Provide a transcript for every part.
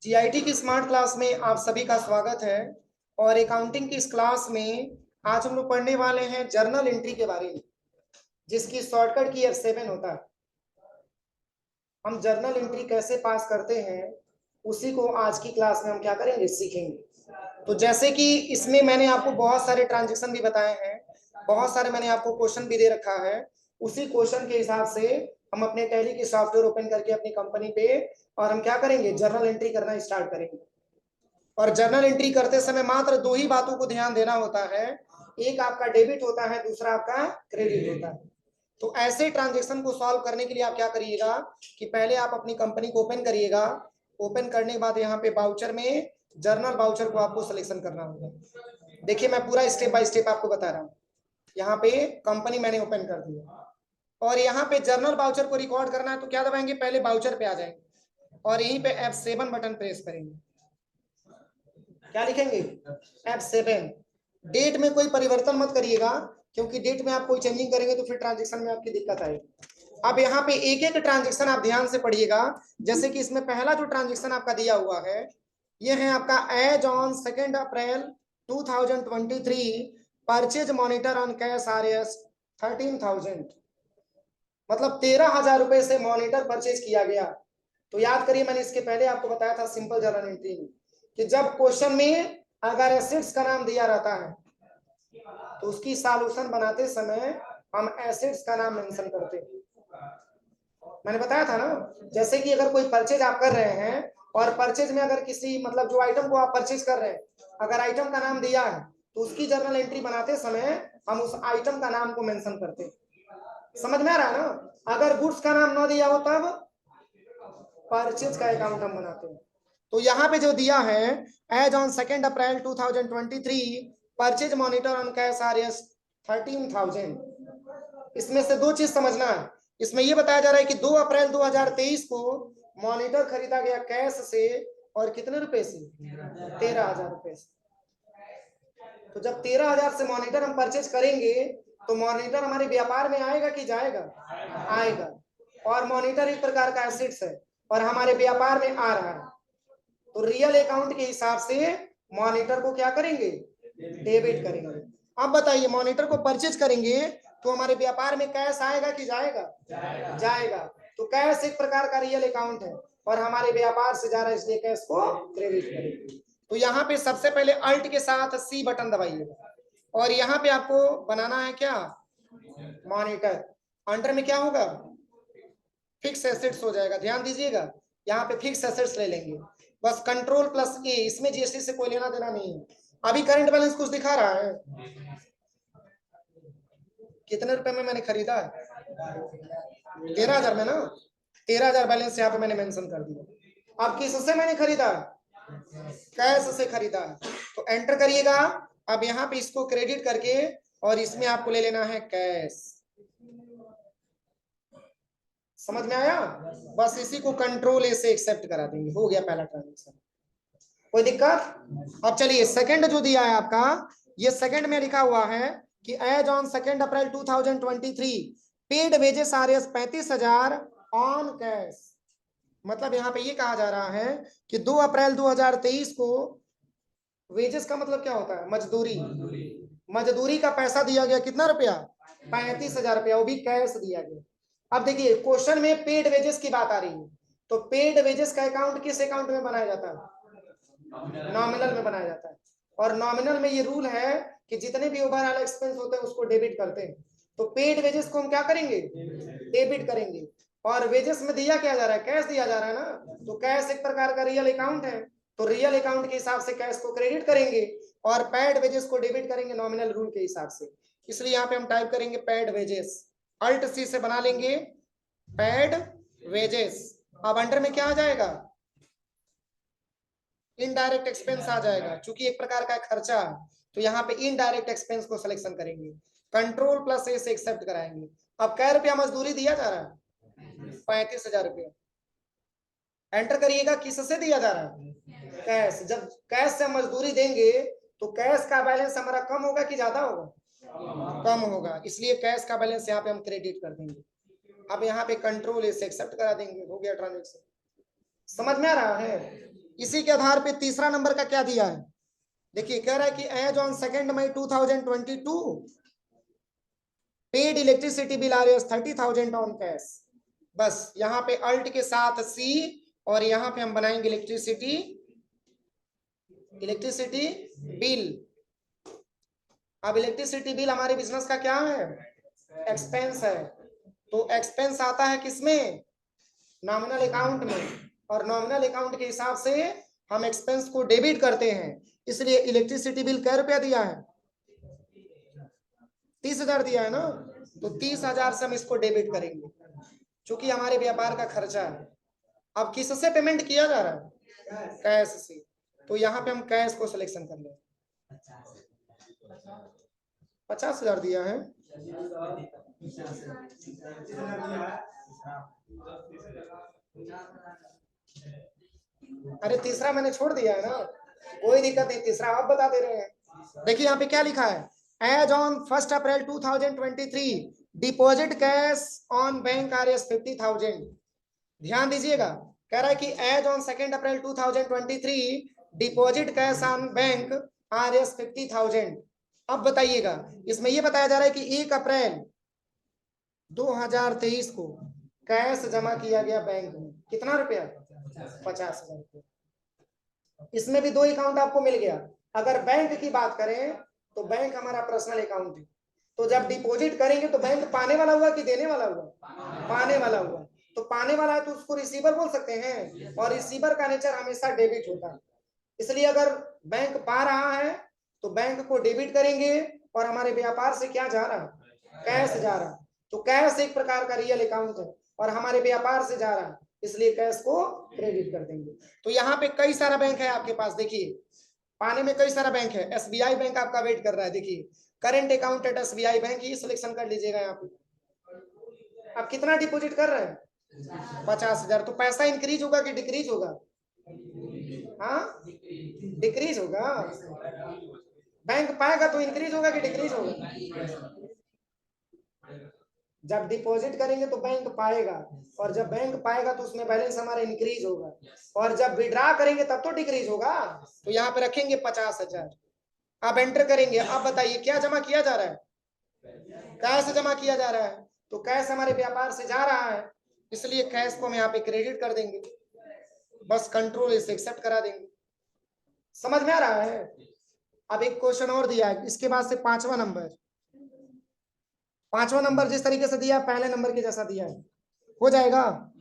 GIT की smart class में आप सभी का स्वागत है। और अकाउंटिंग की इस क्लास में आज हम लोग पढ़ने वाले हैं जर्नल एंट्री के बारे में, जिसकी शॉर्टकट की F7 होता है। हम जर्नल एंट्री कैसे पास करते हैं उसी को आज की क्लास में हम क्या करेंगे, सीखेंगे। तो जैसे कि इसमें मैंने आपको बहुत सारे ट्रांजेक्शन भी बताए हैं, बहुत सारे मैंने आपको क्वेश्चन भी दे रखा है। उसी क्वेश्चन के हिसाब से हम अपने टैली की सॉफ्टवेयर ओपन करके अपनी कंपनी पे और हम क्या करेंगे, जर्नल एंट्री करना स्टार्ट करेंगे। और जर्नल एंट्री करते समय मात्र दो ही बातों को ध्यान देना होता है, एक आपका डेबिट होता है, दूसरा आपका क्रेडिट होता है। तो ऐसे ट्रांजेक्शन को सॉल्व करने के लिए आप क्या करिएगा कि पहले आप अपनी कंपनी को ओपन करिएगा। ओपन करने के बाद यहाँ पे बाउचर में जर्नल बाउचर को आपको सिलेक्शन करना होगा। देखिए मैं पूरा स्टेप बाय स्टेप आपको बता रहा हूँ। यहाँ पे कंपनी मैंने ओपन कर दिया और यहाँ पे जर्नल बाउचर को रिकॉर्ड करना है तो क्या दबाएंगे, पहले बाउचर पे आ जाएंगे और यहीं पे F7 बटन प्रेस करेंगे। क्या लिखेंगे, F7। डेट में कोई परिवर्तन मत करिएगा, क्योंकि डेट में आप कोई चेंजिंग करेंगे तो फिर ट्रांजेक्शन में आपकी दिक्कत आएगी। अब यहाँ पे एक एक ट्रांजेक्शन आप ध्यान से पढ़िएगा। जैसे कि इसमें पहला जो ट्रांजेक्शन आपका दिया हुआ है ये है आपका as on 2 April 2023 purchase monitor on cash RS 13,000, मतलब 13,000 रुपए से मॉनिटर परचेज किया गया। तो याद करिए मैंने इसके पहले आपको बताया था सिंपल जर्नल एंट्री में कि जब क्वेश्चन में अगर एसेट्स का नाम दिया रहता है तो उसकी सॉल्यूशन बनाते समय हम एसेट्स का नाम मेंशन करते हैं। मैंने बताया था ना, जैसे कि अगर कोई परचेज आप कर रहे हैं और परचेज में अगर किसी मतलब जो आइटम को आप परचेज कर रहे हैं अगर आइटम का नाम दिया है तो उसकी जर्नल एंट्री बनाते समय हम उस आइटम का नाम को मेंशन करते हैं। समझ में आ रहा है ना। अगर गुड्स का नाम ना दिया हो तब परचेज का अकाउंट हम बनाते हैं। तो यहाँ पे जो दिया है as on 2 April 2023 purchase monitor on cash RS 13,000, इसमें से दो चीज समझना है। इसमें ये बताया जा रहा है कि 2 अप्रैल 2023 को मॉनिटर खरीदा गया कैश से और कितने रुपए से, 13,000 रुपए से। तो जब 13,000 से मॉनिटर हम परचेज करेंगे तो मॉनिटर हमारे व्यापार में आएगा कि जाएगा, आएगा। और मॉनिटर एक प्रकार का एसेट्स है और हमारे व्यापार में आ रहा है, तो रियल अकाउंट के हिसाब से मॉनिटर को क्या करेंगे, डेबिट करेंगे। अब बताइए मॉनिटर को परचेज करेंगे तो हमारे व्यापार में कैश आएगा कि जाएगा, जाएगा। तो कैश एक प्रकार का रियल अकाउंट है और हमारे व्यापार से जा रहा है, इसलिए कैश को क्रेडिट करेंगे। तो यहाँ पे सबसे पहले अल्ट के साथ C बटन दबाइएगा और यहाँ पे आपको बनाना है क्या, मॉनिटर। अंडर में क्या होगा, फिक्स एसेट्स हो जाएगा। ध्यान दीजिएगा यहाँ पे फिक्स एसेट्स ले लेंगे, बस Ctrl+A। इसमें जीएसटी से कोई लेना देना नहीं है। अभी करंट बैलेंस कुछ दिखा रहा है, कितने रुपए में मैंने खरीदा है, 13,000 में ना, 13,000 बैलेंस यहाँ पे मैंने मेंशन कर दिया। अब किससे मैंने खरीदा, कैश से खरीदा है, तो एंटर करिएगा। अब यहाँ पे इसको क्रेडिट करके और इसमें आपको ले लेना है कैश। समझ में आया, बस इसी को Ctrl+A से एक्सेप्ट करा देंगे, हो गया पहला ट्रांजेक्शन। कोई दिक्कत। अब चलिए सेकंड जो दिया है आपका, ये सेकंड में लिखा हुआ है कि as on 2 April 2023 paid wages RS 35,000 on cash. मतलब यहाँ पे ये कहा जा रहा है कि 2 अप्रैल 2023 को वेजेस का मतलब क्या होता है, मजदूरी। मजदूरी का पैसा दिया गया कितना रुपया, 35,000 रुपया, वो भी कैश दिया गया। अब देखिए क्वेश्चन में पेड वेजेस की बात आ रही है, तो पेड वेजेस का अकाउंट किस अकाउंट में बनाया जाता है, नॉमिनल में बनाया जाता है। और नॉमिनल में ये रूल है कि जितने भी ओवरऑल एक्सपेंस होते हैं उसको डेबिट करते हैं। तो पेड वेजेस को हम क्या करेंगे, डेबिट करेंगे। और वेजेस में दिया क्या जा रहा है, कैश दिया जा रहा है ना, तो कैश एक प्रकार का रियल अकाउंट है, तो रियल अकाउंट के हिसाब से कैश को क्रेडिट करेंगे और पेड वेजेस को डेबिट करेंगे नॉमिनल रूल के हिसाब से। इसलिए यहाँ पे हम टाइप करेंगे पेड वेजेस, Alt+C से बना लेंगे पेड वेजेस। अब अंडर में क्या आ जाएगा, इनडायरेक्ट एक्सपेंस आ जाएगा, क्योंकि एक प्रकार का खर्चा है, तो यहाँ पे इनडायरेक्ट एक्सपेंस को सिलेक्शन करेंगे, Ctrl+A से एक्सेप्ट कराएंगे। अब क्या रुपया मजदूरी दिया जा रहा है, 35,000 रुपया। एंटर करिएगा, किससे दिया जा रहा है, कैश। जब कैश से मजदूरी देंगे तो कैश का बैलेंस हमारा कम होगा कि ज्यादा होगा, कम होगा, इसलिए कैश का बैलेंस यहाँ पे हम क्रेडिट कर देंगे। अब यहाँ पे Ctrl+A से एक्सेप्ट करा देंगे, हो गया ट्रांजेक्शन। समझ में आ रहा है। इसी के आधार पे तीसरा नंबर का क्या दिया है, देखिए कह रहा है कि as on 2 May 2022 paid electricity bill R 30,000 on cash. बस यहाँ पे अल्ट के साथ सी और यहाँ पे हम बनाएंगे इलेक्ट्रिसिटी बिल। अब इलेक्ट्रिसिटी बिल हमारे बिजनेस का क्या है, एक्सपेंस है। तो एक्सपेंस आता है किसमें, नॉमिनल अकाउंट में, और नॉमिनल अकाउंट के हिसाब से हम एक्सपेंस को डेबिट करते हैं। इसलिए इलेक्ट्रिसिटी बिल क्या रुपया दिया है, 30,000 दिया है ना, तो 30,000 से हम इसको डेबिट करेंगे क्योंकि हमारे व्यापार का खर्चा है। अब किससे पेमेंट किया जा रहा है, कैश से, तो यहाँ पे हम कैश को सिलेक्शन कर लें। 50,000 दिया है, अरे तीसरा मैंने छोड़ दिया है ना, कोई दिक्कत नहीं, तीसरा आप बता दे रहे हैं। देखिए यहाँ पे क्या लिखा है, as on 1 April 2023 deposit cash on bank R S 50,000। ध्यान दीजिएगा, कह रहा है कि as on 2 April 2023 deposit cash on bank R S 50,000। अब बताइएगा, इसमें यह बताया जा रहा है कि 1 अप्रैल 2023 को कैश जमा किया गया बैंक में, कितना रुपया, 50,000 रुपया। इसमें भी 2 अकाउंट आपको मिल गया। अगर बैंक की बात करें तो बैंक हमारा पर्सनल अकाउंट है, तो जब डिपॉजिट करेंगे तो बैंक पाने वाला हुआ कि देने वाला हुआ, पाने वाला हुआ। तो पाने वाला है तो उसको रिसीवर बोल सकते हैं, और रिसीवर का नेचर हमेशा डेबिट होता है। इसलिए अगर बैंक पा रहा है तो बैंक को डेबिट करेंगे, और हमारे व्यापार से क्या जा रहा है, कैश जा रहा है। तो कैश एक प्रकार का रियल अकाउंट है और हमारे व्यापार से जा रहा है, इसलिए कैश को क्रेडिट कर देंगे। तो यहाँ पे कई सारा बैंक है आपके पास, देखिए पाने में कई सारा बैंक है। एसबीआई बैंक आपका वेट कर रहा है, देखिए current account at SBI bank ही सिलेक्शन कर लीजिएगा। यहाँ पे आप कितना डिपॉजिट कर रहे हैं, 50,000। तो पैसा इंक्रीज होगा कि डिक्रीज होगा, हाँ डिक्रीज होगा। बैंक पाएगा तो इंक्रीज होगा कि डिक्रीज होगा, जब डिपॉजिट करेंगे तो बैंक पाएगा, और जब बैंक पाएगा तो उसमें बैलेंस हमारा इंक्रीज होगा, और जब विड्रा करेंगे तब तो डिक्रीज होगा। तो यहाँ पे रखेंगे 50,000, आप एंटर करेंगे। आप बताइए क्या जमा किया जा रहा है, कैश जमा किया जा रहा है, तो कैश हमारे व्यापार से जा रहा है, इसलिए कैश को हम यहाँ पे क्रेडिट कर देंगे, बस कंट्रोल इसे एक्सेप्ट करा देंगे। समझ में आ रहा है। अब एक क्वेश्चन और दिया है, इसके बाद से पांचवा नंबर जिस तरीके से दिया पहले नंबर के जैसा दिया है, हो जाएगा।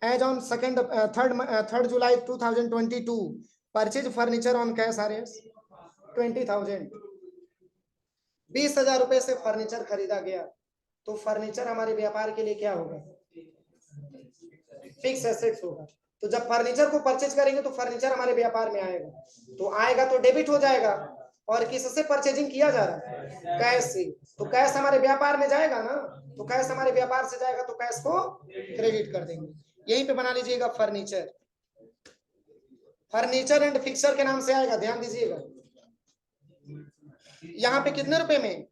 As on 3 July 2022 purchase furniture on cash R S 20,000। 20,000 रुपए से फर्नीचर खरीदा गया, तो फर्नीचर हमारे व्यापार के लिए क्या होगा, फिक्स एसेट्स होगा। तो जब फर्नीचर को परचेज करेंगे तो फर्नीचर हमारे व्यापार में आएगा, तो आएगा तो डेबिट हो जाएगा। और किससे परचेजिंग किया जा रहा है, कैश से, तो कैश हमारे व्यापार में जाएगा ना, तो कैश हमारे व्यापार से जाएगा तो कैश को क्रेडिट कर देंगे। यहीं पे बना लीजिएगा फर्नीचर एंड फिक्सर के नाम से आएगा, ध्यान दीजिएगा। यहाँ पे कितने रुपए में,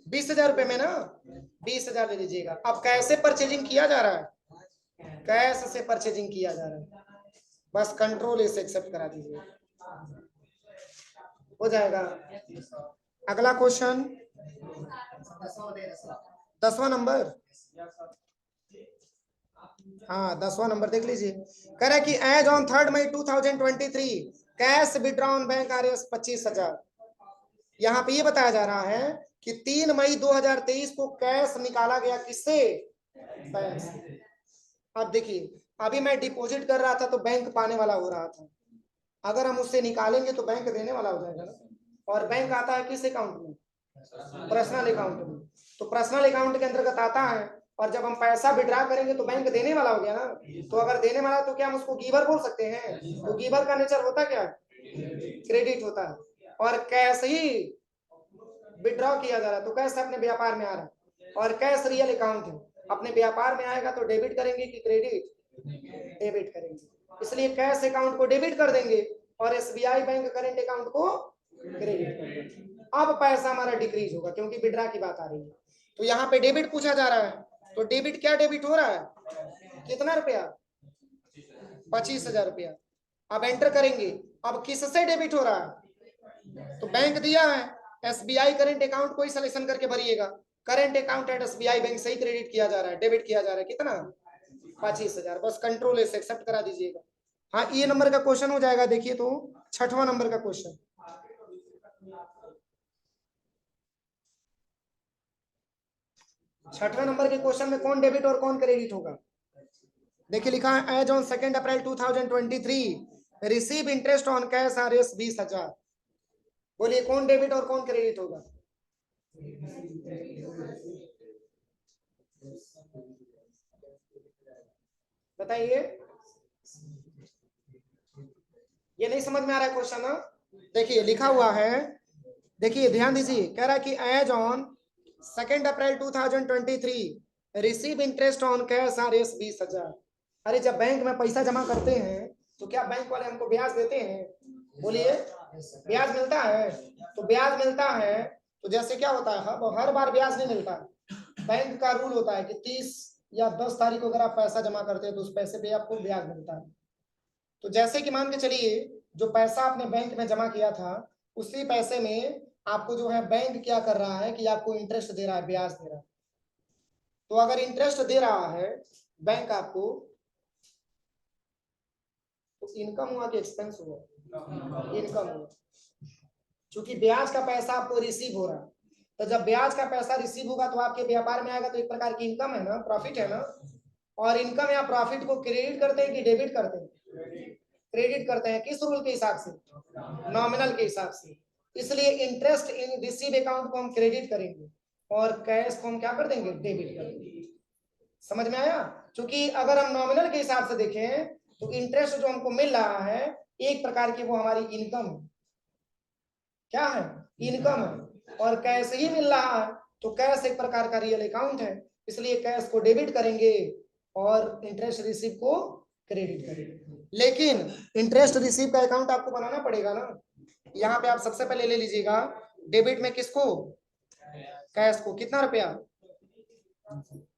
20,000 रुपए में ना, 20,000 ले लीजिएगा। अब कैसे परचेजिंग किया जा रहा है, कैश से परचेजिंग किया जा रहा है, बस कंट्रोल इसे एक्सेप्ट करा दीजिए, हो जाएगा। अगला क्वेश्चन 10वां नंबर, हाँ 10वां नंबर देख लीजिए। कह रहा है कि as on 3 May 2023 cash withdrawn bank R S 25,000। यहाँ पे ये बताया जा रहा है कि 3 मई 2023 को कैश निकाला गया, किससे, बैंक से। अब देखिए अभी मैं डिपॉजिट कर रहा था तो बैंक पाने वाला हो रहा था, अगर हम उससे निकालेंगे तो बैंक देने वाला हो जाएगा ना, और बैंक आता है किस अकाउंट में, पर्सनल अकाउंट में, तो पर्सनल अकाउंट के अंतर्गत आता है। और जब हम पैसा विड्रा करेंगे तो बैंक देने वाला हो गया ना, तो अगर देने वाला तो क्या हम उसको गिवर बोल सकते हैं, तो गिवर का नेचर होता क्या, क्रेडिट होता है। और कैश ही विड्रॉ किया जा रहा है तो कैश अपने व्यापार में आ रहा है, और कैश रियल अकाउंट है, अपने व्यापार में आएगा तो डेबिट करेंगे कि क्रेडिट, डेबिट करेंगे, इसलिए कैश अकाउंट को डेबिट कर देंगे और एसबीआई बैंक करंट अकाउंट को क्रेडिट कर देंगे। अब पैसा हमारा डिक्रीज होगा क्योंकि विड्रा की बात आ रही है, तो यहाँ पे डेबिट पूछा जा रहा है, तो डेबिट क्या डेबिट हो रहा है, कितना रुपया, 25,000 रुपया। अब एंटर करेंगे। अब किससे डेबिट हो रहा है, तो बैंक दिया है SBI करेंट अकाउंट, कोई सिलेक्शन करके भरिएगा। Current account at SBI bank से ही क्रेडिट किया जा रहा है, डेबिट किया जा रहा है। कितना, 25,000। बस कंट्रोल से एक्सेप्ट करा दीजिएगा। हाँ, ये नंबर का क्वेश्चन हो जाएगा। देखिए तो 6वां नंबर का क्वेश्चन, 6वें नंबर के क्वेश्चन में कौन डेबिट और कौन क्रेडिट होगा। देखिए लिखा है as on 2 April 2023 receive interest on cash RS 20,000। बोलिए कौन डेबिट और कौन क्रेडिट होगा। बताइए, ये नहीं समझ में आ रहा है क्वेश्चन ना। देखिए लिखा हुआ है, देखिए ध्यान दीजिए, कह रहा है कि as on 2 April 2023 receive interest on cash RS 20,000। अरे जब बैंक में पैसा जमा करते हैं तो क्या बैंक वाले हमको ब्याज देते हैं। बोलिए, ब्याज मिलता है। तो ब्याज मिलता है तो जैसे क्या होता है, हर बार ब्याज नहीं मिलता। बैंक का रूल होता है कि 30 या 10 तारीख को अगर आप पैसा जमा करते हैं तो उस पैसे पे आपको ब्याज मिलता है। तो जैसे कि मान के चलिए जो पैसा आपने बैंक में जमा किया था, उसी पैसे में आपको जो है बैंक क्या कर रहा है कि आपको इंटरेस्ट दे रहा है, ब्याज दे रहा है। तो अगर इंटरेस्ट दे रहा है बैंक आपको, तो इनकम हुआ कि एक्सपेंस हुआ, इनकम हुआ। क्योंकि ब्याज का पैसा आपको रिसीव हो रहा है, तो जब ब्याज का पैसा रिसीव होगा तो आपके व्यापार में आएगा, तो एक प्रकार की इनकम है ना, प्रॉफिट है ना। और इनकम या प्रॉफिट को क्रेडिट करते हैं कि डेबिट करते हैं, क्रेडिट करते हैं। किस रूल के हिसाब से, नॉमिनल के हिसाब से। इसलिए इंटरेस्ट इन रिसीव अकाउंट को हम क्रेडिट करेंगे और कैश को हम क्या कर देंगे, डेबिट कर देंगे। समझ में आया। क्योंकि अगर हम नॉमिनल के हिसाब से देखें तो इंटरेस्ट जो हमको मिल रहा है एक प्रकार की वो हमारी इनकम है। क्या है, इनकम है। और कैश ही मिल रहा है तो कैश एक प्रकार का रियल अकाउंट है, इसलिए कैश को डेबिट करेंगे और इंटरेस्ट रिसीव को क्रेडिट करेंगे। लेकिन इंटरेस्ट रिसीव का अकाउंट आपको बनाना पड़ेगा ना। यहाँ पे आप सबसे पहले ले लीजिएगा डेबिट में किसको, कैश को। कितना रुपया,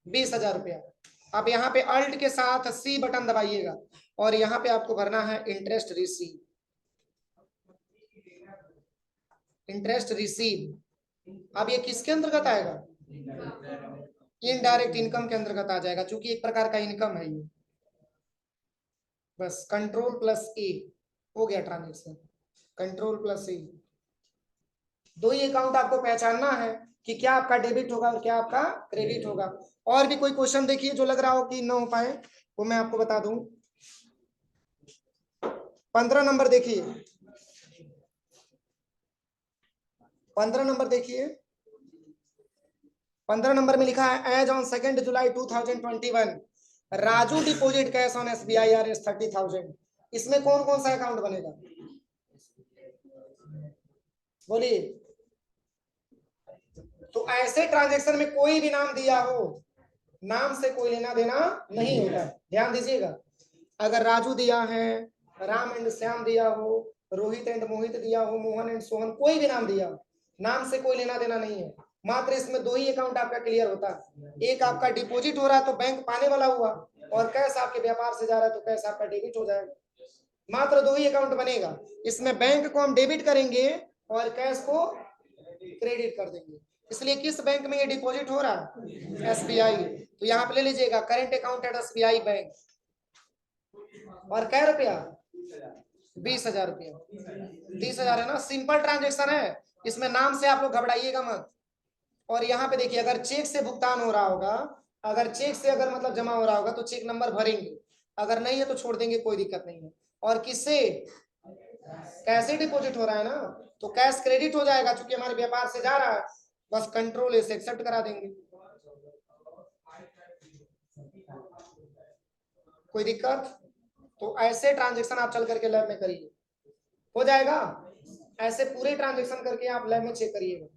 20,000 रुपया। आप यहाँ पे अल्ट के साथ C बटन दबाइएगा और यहाँ पे आपको भरना है इंटरेस्ट रिसीव, इंटरेस्ट रिसीव। अब ये किसके अंतर्गत आएगा, इनडायरेक्ट इनकम के अंतर्गत आ जाएगा, क्योंकि एक प्रकार का इनकम है ये। बस कंट्रोल प्लस ए हो गया ट्रांजेक्शन, कंट्रोल प्लस ए। दो ही अकाउंट आपको पहचानना है कि क्या आपका डेबिट होगा और क्या आपका क्रेडिट होगा। और भी कोई क्वेश्चन देखिए जो लग रहा हो कि न हो पाए वो मैं आपको बता दूं। 15 नंबर देखिए, 15 नंबर देखिए। 15 नंबर में लिखा है as on 2 July 2021 Raju deposit cash on SBI RS 30,000। इसमें कौन कौन सा अकाउंट बनेगा, बोलिए। तो ऐसे ट्रांजेक्शन में कोई भी नाम दिया हो, नाम से कोई लेना देना नहीं होता, ध्यान दीजिएगा। अगर राजू दिया है, राम एंड श्याम दिया हो, रोहित एंड मोहित दिया हो, मोहन एंड सोहन, कोई भी नाम दिया हो, नाम से कोई लेना देना नहीं है। मात्र इसमें दो ही अकाउंट आपका क्लियर होता है। एक आपका डिपॉजिट हो रहा है तो बैंक पाने वाला हुआ, और कैश आपके व्यापार से जा रहा है तो कैश आपका डेबिट हो जाएगा। मात्र दो ही अकाउंट बनेगा। इसमें बैंक को हम डेबिट करेंगे और कैश को क्रेडिट कर देंगे। इसलिए किस बैंक में ये डिपॉजिट हो रहा है, SBI। तो यहाँ पे ले लीजिएगा current account at SBI bank. और क्या रुपया, 20,000 रुपया। 30,000 है ना, सिंपल ट्रांजेक्शन है, इसमें नाम से आप लोग घबराइएगा मत। और यहाँ पे देखिए अगर चेक से भुगतान हो रहा होगा, अगर चेक से अगर मतलब जमा हो रहा होगा तो चेक नंबर भरेंगे, अगर नहीं है तो छोड़ देंगे, कोई दिक्कत नहीं है। और किससे, कैसे डिपॉजिट हो रहा है ना, तो कैश क्रेडिट हो जाएगा क्योंकि हमारे व्यापार से जा रहा है। बस कंट्रोल से एक्सेप्ट करा देंगे, कोई दिक्कत। तो ऐसे ट्रांजेक्शन आप चल करके लैब में करिए, हो जाएगा। ऐसे पूरे ट्रांजेक्शन करके आप लैब में चेक करिएगा।